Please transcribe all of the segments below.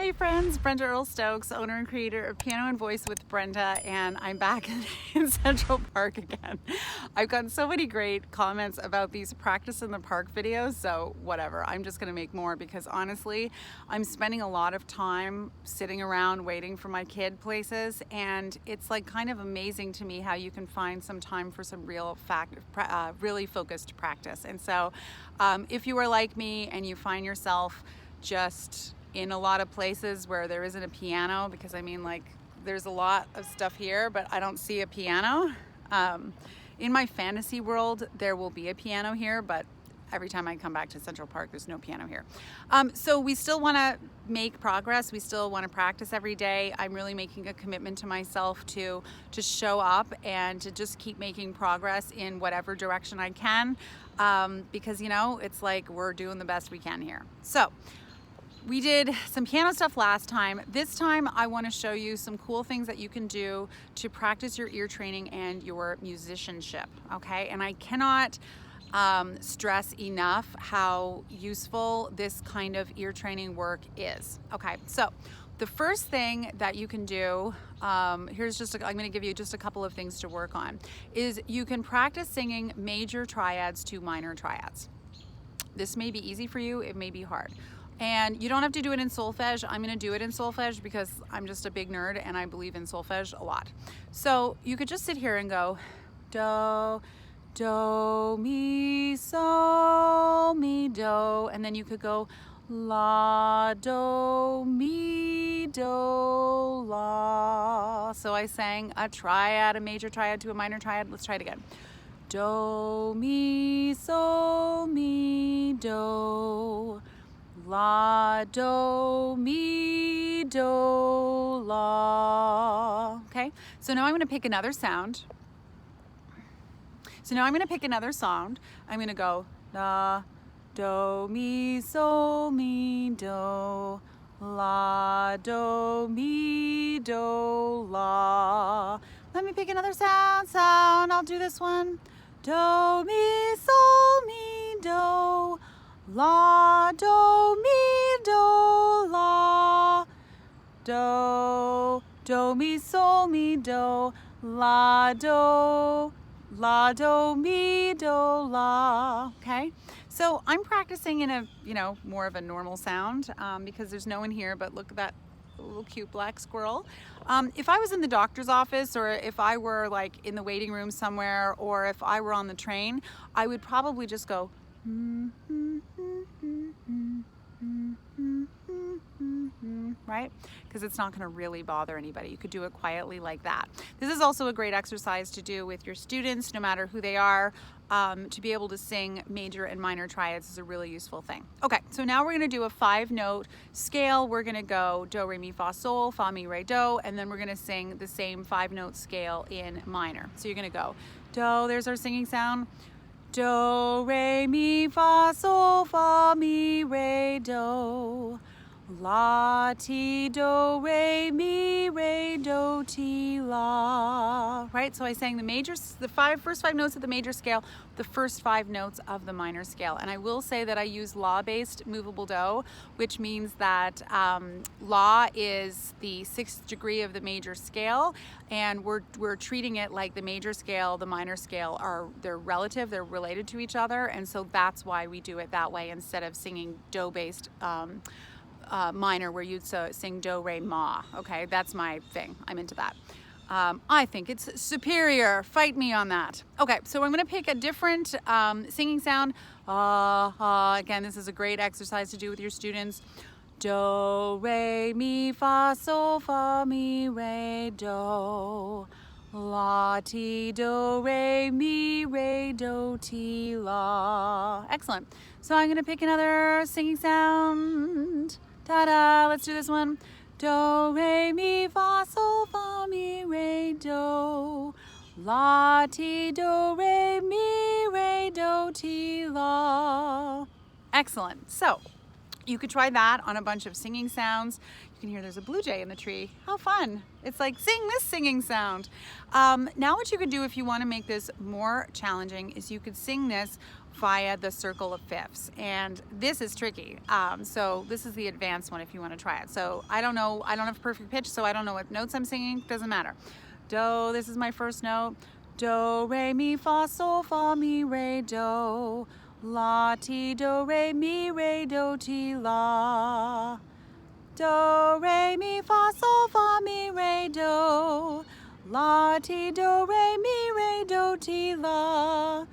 Hey friends, Brenda Earl Stokes, owner and creator of Piano and Voice with Brenda, and I'm back in Central Park again. I've gotten so many great comments about these practice in the park videos, so whatever, I'm just gonna make more because honestly, I'm spending a lot of time sitting around waiting for my kid places, and it's like kind of amazing to me how you can find some time for some really focused practice. And so if you are like me and you find yourself just in a lot of places where there isn't a piano, because I mean, like, there's a lot of stuff here, but I don't see a piano. In my fantasy world, there will be a piano here, but every time I come back to Central Park, there's no piano here. So we still want to make progress. We still want to practice every day. I'm really making a commitment to myself to show up and to just keep making progress in whatever direction I can, because, you know, it's like we're doing the best we can here. So we did some piano stuff last time. This time I want to show you some cool things that you can do to practice your ear training and your musicianship, okay? And I cannot stress enough how useful this kind of ear training work is. Okay, so the first thing that you can do, I'm going to give you just a couple of things to work on, is you can practice singing major triads to minor triads. This may be easy for you, it may be hard. And you don't have to do it in solfege. I'm gonna do it in solfege because I'm just a big nerd and I believe in solfege a lot. So you could just sit here and go do, do, mi, sol, mi, do, and then you could go la, do, mi, do, la. So I sang a triad, a major triad to a minor triad. Let's try it again. Do, mi, sol, mi, do. La, do, mi, do, la. Okay, so now I'm going to pick another sound. I'm going to go la, do, mi, sol, mi, do, la, do, mi, do, la. Let me pick another sound. I'll do this one. Do, mi, sol, mi, do. La, do, mi, do, la, do, mi, sol, mi, do, la, do, mi, do, la. Okay, so I'm practicing in a, more of a normal sound because there's no one here, but look at that little cute black squirrel. If I was in the doctor's office, or if I were like in the waiting room somewhere, or if I were on the train, I would probably just go right? Because it's not going to really bother anybody. You could do it quietly like that. This is also a great exercise to do with your students, no matter who they are. To be able to sing major and minor triads is a really useful thing. Okay, so now we're going to do a 5-note scale. We're going to go do, re, mi, fa, sol, fa, mi, re, do, and then we're going to sing the same 5-note scale in minor. So you're going to go do, there's our singing sound. Do, re, mi, fa, sol, fa, mi, re, do. La, ti, do, re, mi, re, do, ti, la. Right? So I sang the first 5 notes of the major scale, the first 5 notes of the minor scale. And I will say that I use la-based movable do, which means that la is the 6th degree of the major scale, and we're treating it like the major scale, the minor scale they're relative, they're related to each other, and so that's why we do it that way instead of singing do-based minor where you'd sing do, re, ma. Okay, that's my thing. I'm into that. I think it's superior. Fight me on that. Okay, so I'm going to pick a different singing sound. Again, this is a great exercise to do with your students. Do, re, mi, fa, sol, fa, mi, re, do. La, ti, do, re, mi, re, do, ti, la. Excellent. So I'm going to pick another singing sound. Ta-da! Let's do this one. Do, re, mi, fa, sol, fa, mi, re, do. La, ti, do, re, mi, re, do, ti, la. Excellent. So you could try that on a bunch of singing sounds. You can hear there's a blue jay in the tree. How fun. It's like, sing this singing sound. Now what you could do if you want to make this more challenging is you could sing this via the circle of fifths, and this is tricky. So this is the advanced one if you want to try it. So I don't know, I don't have perfect pitch, so I don't know what notes I'm singing. Doesn't matter. Do, this is my first note. Do, re, mi, fa, sol, fa, mi, re, do. La, ti, do, re, mi, re, do, ti, la. Do, re, mi, fa, sol, fa, mi, re, do. La, ti, do, re, mi, re, do, ti, la.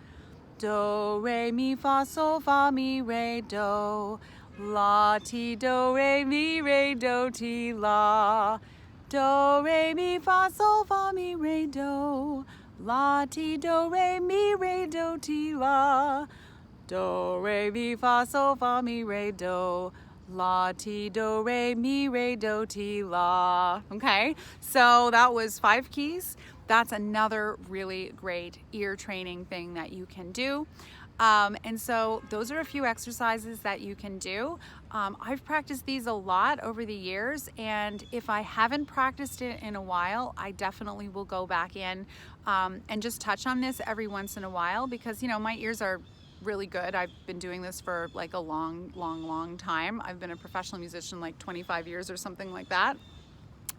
Do, re, mi, fa, sol, fa, mi, re, do. La, ti, do, re, mi, re, do, ti, la. Do, re, mi, fa, sol, fa, mi, re, do. La, ti, do, re, mi, re, do, ti, la. Do, re, mi, fa, sol, fa, mi, re, do. La, ti, do, re, mi, re, do, ti, la. Okay, so that was 5 keys. That's another really great ear training thing that you can do. And so those are a few exercises that you can do. I've practiced these a lot over the years, and if I haven't practiced it in a while, I definitely will go back in and just touch on this every once in a while, because, you know, my ears are really good. I've been doing this for like a long time. I've been a professional musician like 25 years or something like that.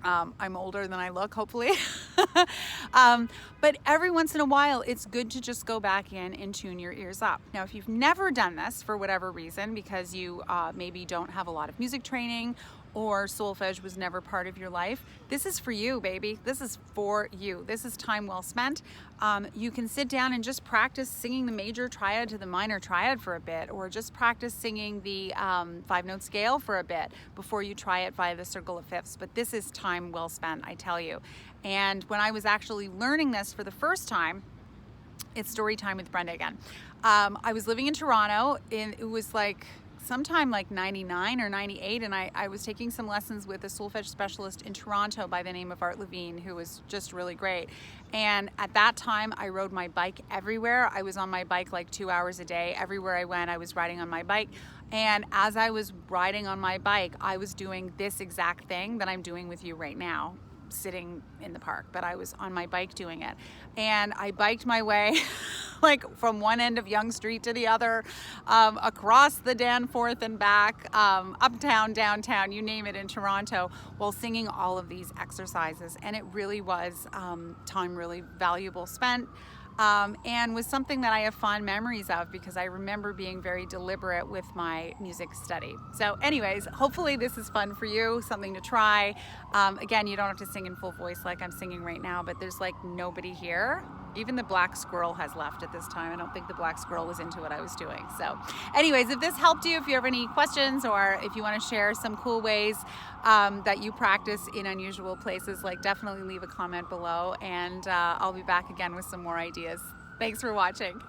I'm older than I look, hopefully. But every once in a while, it's good to just go back in and tune your ears up. Now, if you've never done this for whatever reason, because you maybe don't have a lot of music training, or solfege was never part of your life, this is for you, baby. This is for you. This is time well spent. You can sit down and just practice singing the major triad to the minor triad for a bit, or just practice singing the 5-note scale for a bit before you try it via the circle of fifths. But this is time well spent, I tell you. And when I was actually learning this for the first time, it's story time with Brenda again. I was living in Toronto, and it was like sometime like 99 or 98, and I was taking some lessons with a solfege specialist in Toronto by the name of Art Levine, who was just really great. And at that time, I rode my bike everywhere. I was on my bike like 2 hours a day. Everywhere I went, I was riding on my bike. And as I was riding on my bike, I was doing this exact thing that I'm doing with you right now, sitting in the park, but I was on my bike doing it. And I biked my way like from one end of Yonge Street to the other, across the Danforth and back, uptown, downtown, you name it, in Toronto, while singing all of these exercises. And it really was time really valuable spent. And was something that I have fond memories of, because I remember being very deliberate with my music study. So anyways, hopefully this is fun for you, something to try. Again, you don't have to sing in full voice like I'm singing right now, but there's like nobody here. Even the black squirrel has left at this time. I don't think the black squirrel was into what I was doing. So anyways, if this helped you, if you have any questions, or if you want to share some cool ways that you practice in unusual places, like, definitely leave a comment below, and I'll be back again with some more ideas. Thanks for watching.